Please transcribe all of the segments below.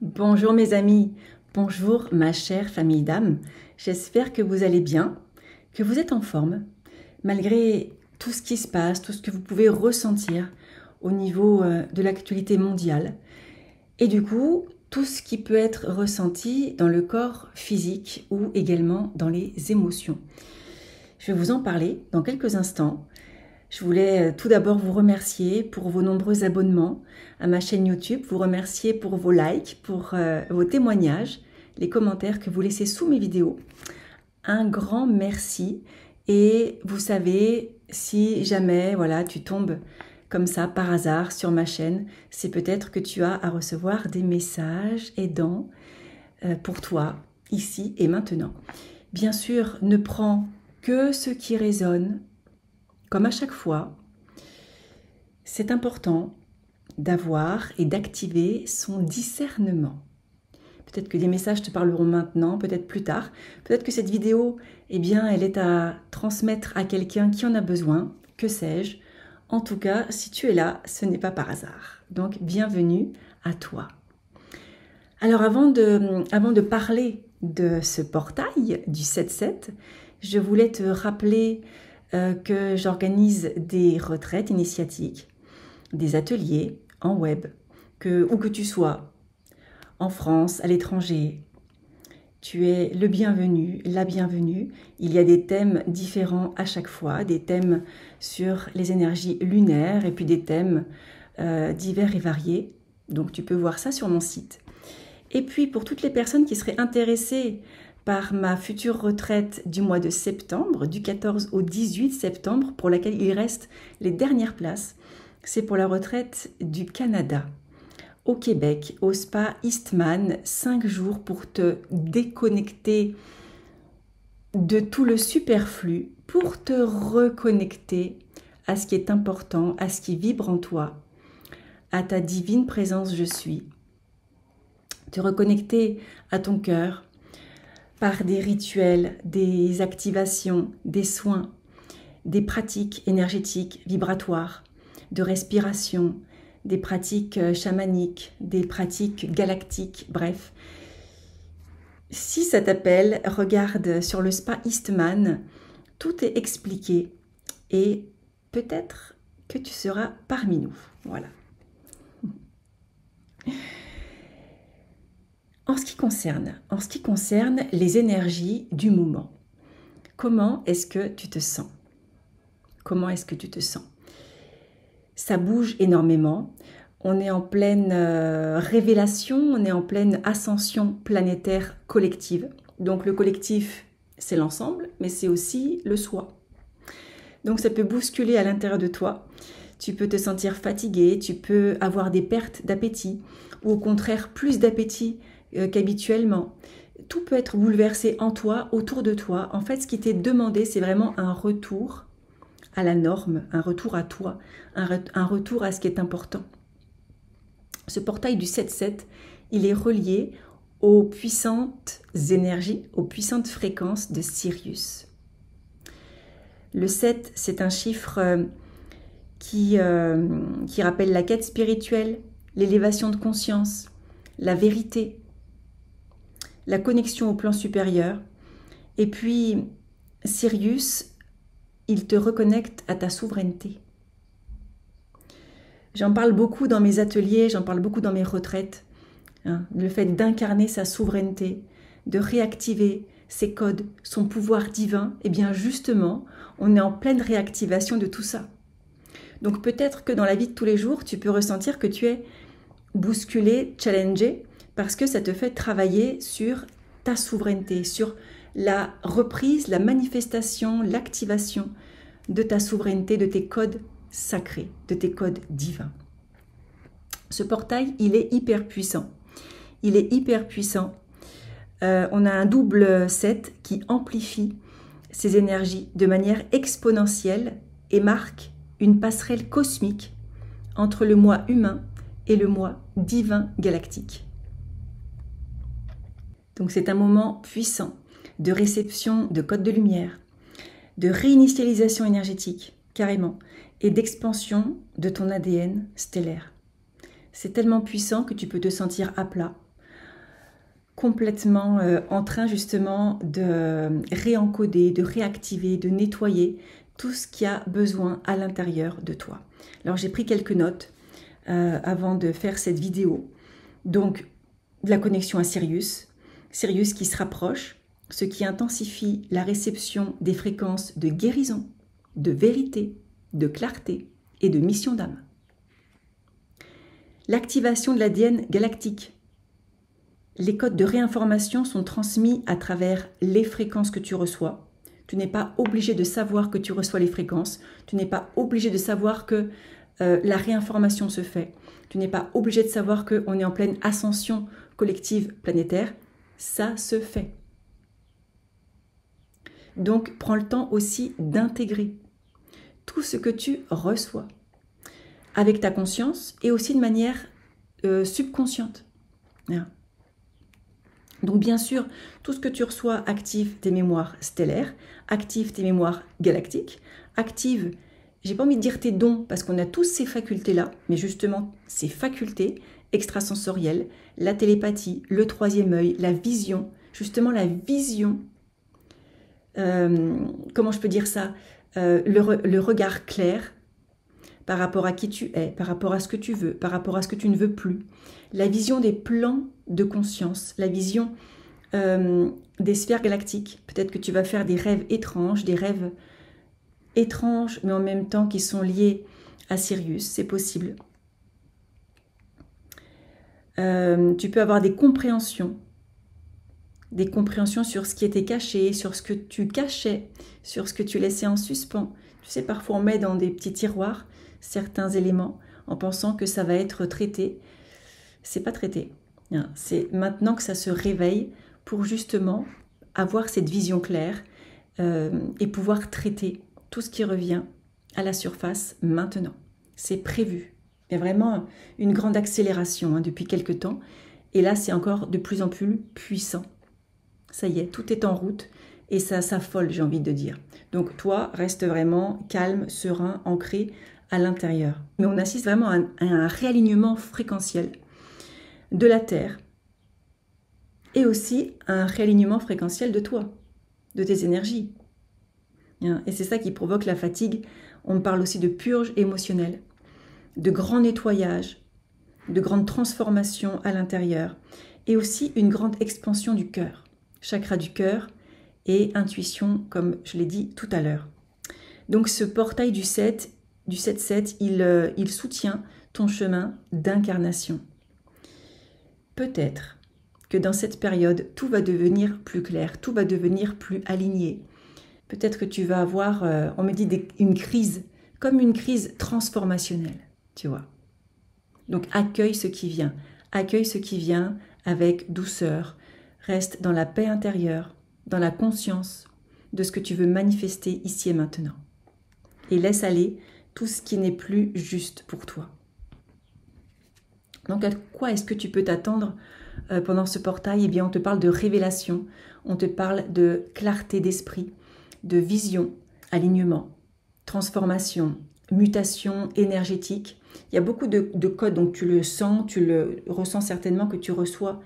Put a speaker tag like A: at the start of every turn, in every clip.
A: Bonjour mes amis, bonjour ma chère famille d'âme. J'espère que vous allez bien, que vous êtes en forme, malgré tout ce qui se passe, tout ce que vous pouvez ressentir au niveau de l'actualité mondiale. Et du coup, tout ce qui peut être ressenti dans le corps physique ou également dans les émotions. Je vais vous en parler dans quelques instants. Je voulais tout d'abord vous remercier pour vos nombreux abonnements à ma chaîne YouTube, vous remercier pour vos likes, pour vos témoignages, les commentaires que vous laissez sous mes vidéos. Un grand merci et vous savez, si jamais voilà, tu tombes comme ça par hasard sur ma chaîne, c'est peut-être que tu as à recevoir des messages aidants pour toi, ici et maintenant. Bien sûr, ne prends que ce qui résonne. Comme à chaque fois, c'est important d'avoir et d'activer son discernement. Peut-être que des messages te parleront maintenant, peut-être plus tard. Peut-être que cette vidéo, eh bien, elle est à transmettre à quelqu'un qui en a besoin. Que sais-je? En tout cas, si tu es là, ce n'est pas par hasard. Donc, bienvenue à toi. Alors, avant de parler de ce portail du 7-7, je voulais te rappeler que j'organise des retraites initiatiques, des ateliers en web, où que tu sois, en France, à l'étranger, tu es le bienvenu, la bienvenue. Il y a des thèmes différents à chaque fois, des thèmes sur les énergies lunaires et puis des thèmes divers et variés. Donc tu peux voir ça sur mon site. Et puis pour toutes les personnes qui seraient intéressées par ma future retraite du mois de septembre, du 14 au 18 septembre, pour laquelle il reste les dernières places. C'est pour la retraite du Canada, au Québec, au spa Eastman, 5 jours pour te déconnecter de tout le superflu, pour te reconnecter à ce qui est important, à ce qui vibre en toi, à ta divine présence je suis. Te reconnecter à ton cœur, par des rituels, des activations, des soins, des pratiques énergétiques, vibratoires, de respiration, des pratiques chamaniques, des pratiques galactiques, bref. Si ça t'appelle, regarde sur le spa Eastman, tout est expliqué et peut-être que tu seras parmi nous. Voilà. En ce qui concerne les énergies du moment, comment est-ce que tu te sens? Comment est-ce que tu te sens? Ça bouge énormément. On est en pleine révélation, on est en pleine ascension planétaire collective. Donc le collectif, c'est l'ensemble, mais c'est aussi le soi. Donc ça peut bousculer à l'intérieur de toi. Tu peux te sentir fatigué, tu peux avoir des pertes d'appétit, ou au contraire plus d'appétit qu'habituellement. Tout peut être bouleversé en toi, autour de toi. En fait, ce qui t'est demandé, c'est vraiment un retour à la norme, un retour à toi, un retour à ce qui est important. Ce portail du 7-7, il est relié aux puissantes énergies, aux puissantes fréquences de Sirius. Le 7, c'est un chiffre qui rappelle la quête spirituelle, l'élévation de conscience, la vérité, la connexion au plan supérieur. Et puis, Sirius, il te reconnecte à ta souveraineté. J'en parle beaucoup dans mes ateliers, j'en parle beaucoup dans mes retraites. Le fait d'incarner sa souveraineté, de réactiver ses codes, son pouvoir divin, et bien justement, on est en pleine réactivation de tout ça. Donc peut-être que dans la vie de tous les jours, tu peux ressentir que tu es bousculé, challengé, parce que ça te fait travailler sur ta souveraineté, sur la reprise, la manifestation, l'activation de ta souveraineté, de tes codes sacrés, de tes codes divins. Ce portail, il est hyper puissant. Il est hyper puissant. On a un double 7 qui amplifie ces énergies de manière exponentielle et marque une passerelle cosmique entre le moi humain et le moi divin galactique. Donc c'est un moment puissant de réception de codes de lumière, de réinitialisation énergétique, carrément, et d'expansion de ton ADN stellaire. C'est tellement puissant que tu peux te sentir à plat, complètement en train justement de réencoder, de réactiver, de nettoyer tout ce qui a besoin à l'intérieur de toi. Alors j'ai pris quelques notes avant de faire cette vidéo. Donc la connexion à Sirius qui se rapproche, ce qui intensifie la réception des fréquences de guérison, de vérité, de clarté et de mission d'âme. L'activation de l'ADN galactique. Les codes de réinformation sont transmis à travers les fréquences que tu reçois. Tu n'es pas obligé de savoir que tu reçois les fréquences. Tu n'es pas obligé de savoir que la réinformation se fait. Tu n'es pas obligé de savoir qu'on est en pleine ascension collective planétaire. Ça se fait. Donc, prends le temps aussi d'intégrer tout ce que tu reçois avec ta conscience et aussi de manière subconsciente. Donc bien sûr, tout ce que tu reçois active tes mémoires stellaires, active tes mémoires galactiques, active, j'ai pas envie de dire tes dons, parce qu'on a tous ces facultés-là, mais justement ces facultés extrasensorielles, la télépathie, le troisième œil, la vision, justement la vision, comment je peux dire ça, le regard clair par rapport à qui tu es, par rapport à ce que tu veux, par rapport à ce que tu ne veux plus, la vision des plans de conscience, la vision des sphères galactiques. Peut-être que tu vas faire des rêves étranges mais en même temps qui sont liés à Sirius, c'est possible. Tu peux avoir des compréhensions sur ce qui était caché, sur ce que tu cachais, sur ce que tu laissais en suspens. Tu sais, parfois on met dans des petits tiroirs certains éléments en pensant que ça va être traité. C'est pas traité. C'est maintenant que ça se réveille pour justement avoir cette vision claire et pouvoir traiter tout ce qui revient à la surface maintenant. C'est prévu. Il y a vraiment une grande accélération depuis quelque temps. Et là, c'est encore de plus en plus puissant. Ça y est, tout est en route et ça s'affole, j'ai envie de dire. Donc toi, reste vraiment calme, serein, ancré à l'intérieur. Mais on assiste vraiment à un réalignement fréquentiel de la Terre et aussi à un réalignement fréquentiel de toi, de tes énergies. Et c'est ça qui provoque la fatigue. On parle aussi de purge émotionnelle, de grand nettoyage, de grande transformation à l'intérieur et aussi une grande expansion du cœur, chakra du cœur et intuition, comme je l'ai dit tout à l'heure. Donc ce portail du 7-7, il soutient ton chemin d'incarnation. Peut-être que dans cette période, tout va devenir plus clair, tout va devenir plus aligné. Peut-être que tu vas avoir, on me dit, une crise, comme une crise transformationnelle, tu vois. Donc accueille ce qui vient avec douceur. Reste dans la paix intérieure, dans la conscience de ce que tu veux manifester ici et maintenant. Et laisse aller tout ce qui n'est plus juste pour toi. Donc à quoi est-ce que tu peux t'attendre pendant ce portail? Eh bien, on te parle de révélation, on te parle de clarté d'esprit, de vision, alignement, transformation, mutation énergétique. Il y a beaucoup de codes, donc tu le sens, tu le ressens certainement que tu reçois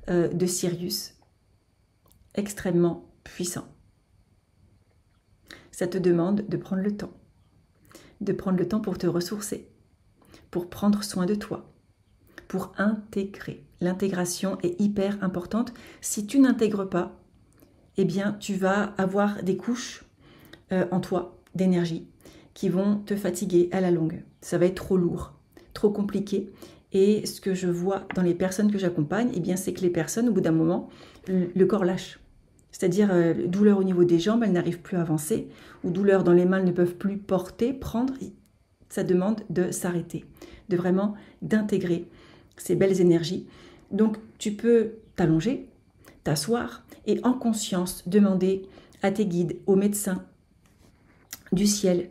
A: de Sirius. Extrêmement puissant. Ça te demande de prendre le temps pour te ressourcer, pour prendre soin de toi, pour intégrer. L'intégration est hyper importante. Si tu n'intègres pas, eh bien, tu vas avoir des couches en toi d'énergie qui vont te fatiguer à la longue. Ça va être trop lourd, trop compliqué. Et ce que je vois dans les personnes que j'accompagne, eh bien, c'est que les personnes, au bout d'un moment, le corps lâche. C'est-à-dire douleur au niveau des jambes, elles n'arrivent plus à avancer, ou douleur dans les mains, elles ne peuvent plus porter, prendre. Ça demande de s'arrêter, de vraiment d'intégrer ces belles énergies. Donc, tu peux t'allonger, t'asseoir et en conscience demander à tes guides, aux médecins du ciel,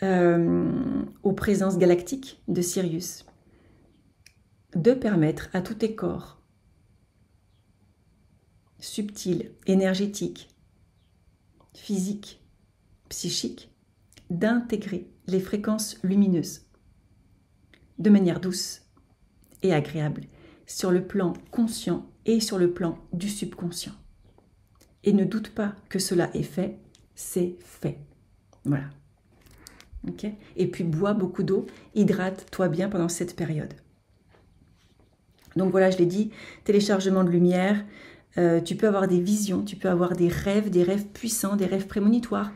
A: aux présences galactiques de Sirius, de permettre à tous tes corps subtils, énergétiques, physiques, psychiques, d'intégrer les fréquences lumineuses de manière douce et agréable sur le plan conscient et sur le plan du subconscient. Et ne doute pas que cela est fait, c'est fait. Voilà. Okay. Et puis bois beaucoup d'eau, hydrate-toi bien pendant cette période. Donc voilà, je l'ai dit, téléchargement de lumière, tu peux avoir des visions, tu peux avoir des rêves puissants, des rêves prémonitoires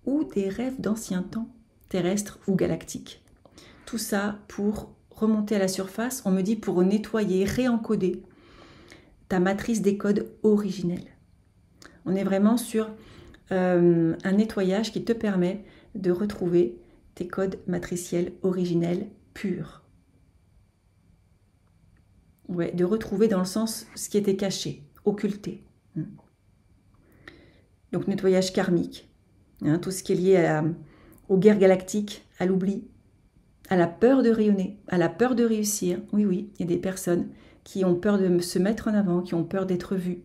A: ou des rêves d'anciens temps terrestres ou galactiques. Tout ça pour remonter à la surface, on me dit pour nettoyer, réencoder ta matrice des codes originels. On est vraiment sur un nettoyage qui te permet de retrouver tes codes matriciels originels purs. Ouais, de retrouver dans le sens ce qui était caché, occulté. Donc nettoyage karmique, hein, tout ce qui est lié aux guerres galactiques, à l'oubli, à la peur de rayonner, à la peur de réussir. Oui, il y a des personnes qui ont peur de se mettre en avant, qui ont peur d'être vues,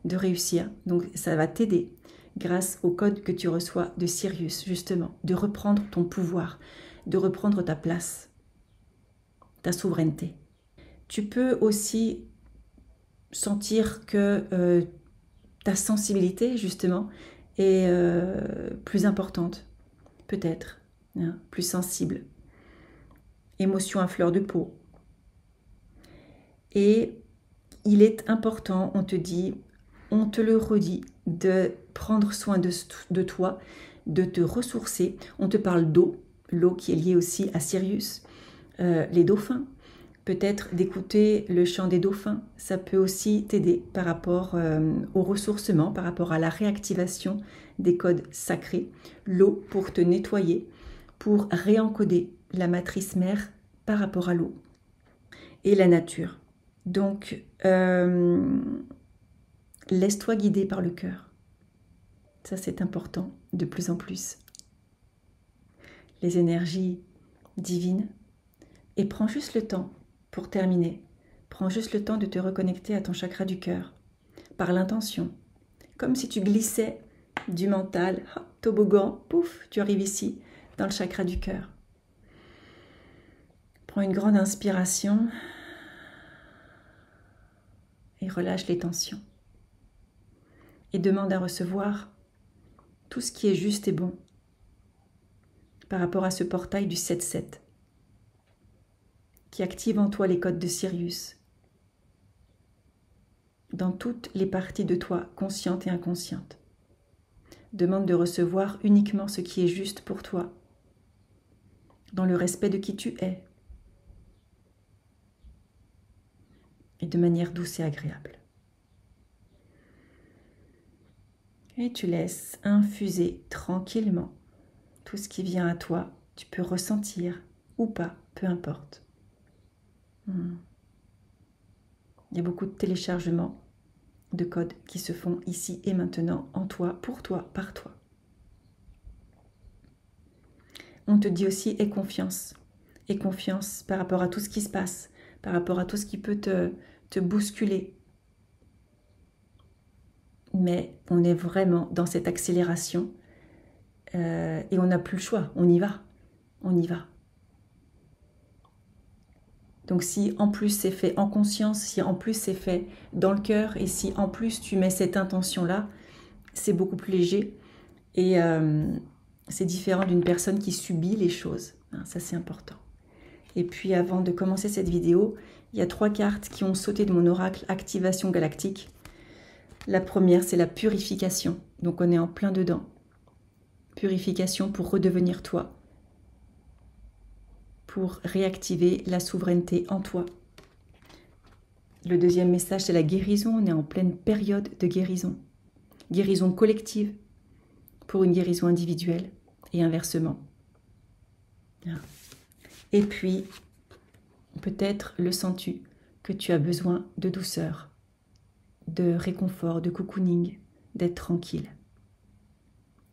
A: de réussir. Donc ça va t'aider grâce au code que tu reçois de Sirius, justement, de reprendre ton pouvoir, de reprendre ta place, ta souveraineté. Tu peux aussi sentir que ta sensibilité, justement, est plus importante, peut-être, hein, plus sensible. Émotion à fleur de peau. Et il est important, on te dit, on te le redit, de prendre soin de toi, de te ressourcer. On te parle d'eau, l'eau qui est liée aussi à Sirius, les dauphins. Peut-être d'écouter le chant des dauphins, ça peut aussi t'aider par rapport au ressourcement, par rapport à la réactivation des codes sacrés. L'eau pour te nettoyer, pour réencoder la matrice mère par rapport à l'eau. Et la nature. Donc, laisse-toi guider par le cœur. Ça, c'est important de plus en plus. Les énergies divines. Et prends juste le temps. Pour terminer, prends juste le temps de te reconnecter à ton chakra du cœur, par l'intention, comme si tu glissais du mental, hop, toboggan, pouf, tu arrives ici, dans le chakra du cœur. Prends une grande inspiration et relâche les tensions. Et demande à recevoir tout ce qui est juste et bon par rapport à ce portail du 7-7. Qui active en toi les codes de Sirius, dans toutes les parties de toi, conscientes et inconscientes. Demande de recevoir uniquement ce qui est juste pour toi, dans le respect de qui tu es, et de manière douce et agréable. Et tu laisses infuser tranquillement tout ce qui vient à toi, tu peux ressentir ou pas, peu importe. Il y a beaucoup de téléchargements de codes qui se font ici et maintenant, en toi, pour toi, par toi. On te dit aussi aie confiance par rapport à tout ce qui se passe, par rapport à tout ce qui peut te bousculer. Mais on est vraiment dans cette accélération et on n'a plus le choix, on y va. Donc si en plus c'est fait en conscience, si en plus c'est fait dans le cœur et si en plus tu mets cette intention-là, c'est beaucoup plus léger et c'est différent d'une personne qui subit les choses. Ça c'est important. Et puis avant de commencer cette vidéo, il y a 3 cartes qui ont sauté de mon oracle Activation Galactique. La première c'est la purification, donc on est en plein dedans. Purification pour redevenir toi. Pour réactiver la souveraineté en toi. Le deuxième message, c'est la guérison. On est en pleine période de guérison. Guérison collective pour une guérison individuelle et inversement. Et puis, peut-être le sens-tu que tu as besoin de douceur, de réconfort, de cocooning, d'être tranquille.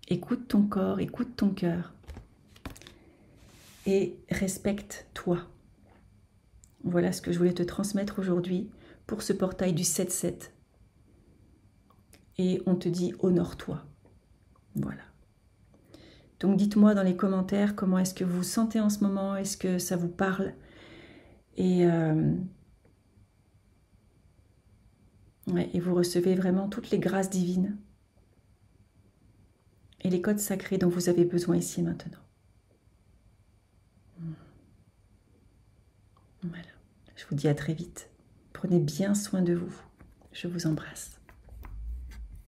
A: Écoute ton corps, écoute ton cœur. Et respecte-toi. Voilà ce que je voulais te transmettre aujourd'hui pour ce portail du 7-7. Et on te dit honore-toi. Voilà. Donc dites-moi dans les commentaires comment est-ce que vous vous sentez en ce moment, est-ce que ça vous parle et Ouais, et vous recevez vraiment toutes les grâces divines et les codes sacrés dont vous avez besoin ici et maintenant. Voilà. Je vous dis à très vite. Prenez bien soin de vous. Je vous embrasse.